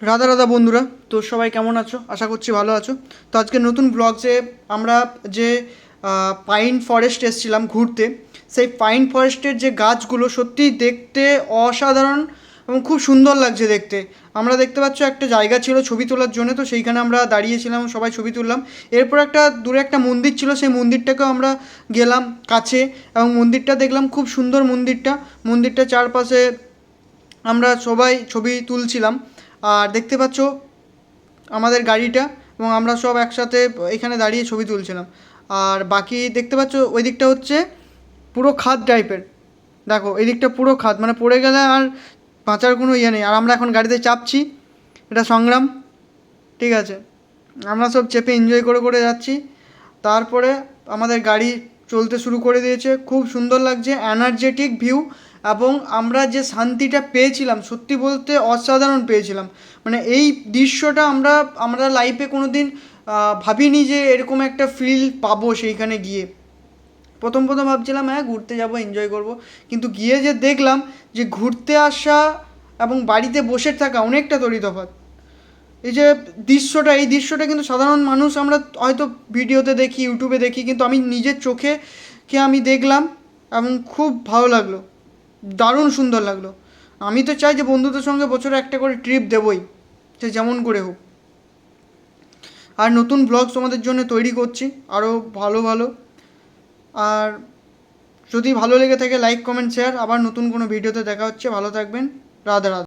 রাধা রাধা বন্ধুরা, তো সবাই কেমন আছো? আশা করছি ভালো আছো। তো আজকে নতুন ব্লগসে আমরা যে পাইন ফরেস্ট এসেছিলাম ঘুরতে, সেই পাইন ফরেস্টের যে গাছগুলো সত্যিই দেখতে অসাধারণ এবং খুব সুন্দর লাগছে দেখতে। আমরা দেখতে পাচ্ছ একটা জায়গা ছিল ছবি তোলার জন্য, তো সেইখানে আমরা দাঁড়িয়েছিলাম, সবাই ছবি তুললাম। এরপর একটা দূরে একটা মন্দির ছিল, সেই মন্দিরটাকেও আমরা গেলাম কাছে এবং মন্দিরটা দেখলাম, খুব সুন্দর মন্দিরটা। মন্দিরটা চারপাশে আমরা সবাই ছবি তুলছিলাম। আর দেখতে পাচ্ছ আমাদের গাড়িটা, এবং আমরা সব একসাথে এখানে দাঁড়িয়ে ছবি তুলছিলাম। আর বাকি দেখতে পাচ্ছ ওই দিকটা হচ্ছে পুরো খাদ টাইপের। দেখো এই দিকটা পুরো খাদ, মানে পড়ে গেলে আর বাঁচার কোনো ইয়ে নেই। আর আমরা এখন গাড়িতে চাপছি, এটা সংগ্রাম, ঠিক আছে। আমরা সব চেপে এনজয় করে করে যাচ্ছি। তারপরে আমাদের গাড়ি চলতে শুরু করে দিয়েছে, খুব সুন্দর লাগছে, এনার্জেটিক ভিউ। এবং আমরা যে শান্তিটা পেয়েছিলাম সত্যি বলতে অসাধারণ পেয়েছিলাম। মানে এই দৃশ্যটা আমরা আমরা লাইফে কোনো দিন ভাবিনি যে এরকম একটা ফিল পাবো সেইখানে গিয়ে। প্রথম প্রথম ভাবছিলাম হ্যাঁ ঘুরতে যাব, এনজয় করব, কিন্তু গিয়ে যে দেখলাম যে ঘুরতে আসা এবং বাড়িতে বসে থাকা অনেকটা তফাৎ। এই যে দৃশ্যটা, এই দৃশ্যটা কিন্তু সাধারণ মানুষ আমরা হয়তো ভিডিওতে দেখি, ইউটিউবে দেখি, কিন্তু আমি নিজের চোখে কে আমি দেখলাম এবং খুব ভালো লাগলো, দারুণ সুন্দর লাগলো। আমি তো চাই যে বন্ধুদের সঙ্গে বছরে একটা করে ট্রিপ দেবই, সে যেমন করে হোক। আর নতুন ব্লগ তোমাদের জন্য তৈরি করছি আরও ভালো ভালো। আর যদি ভালো লেগে থাকে লাইক কমেন্ট শেয়ার, আবার নতুন কোনো ভিডিওতে দেখা হচ্ছে। ভালো থাকবেন। রাধে রাধে।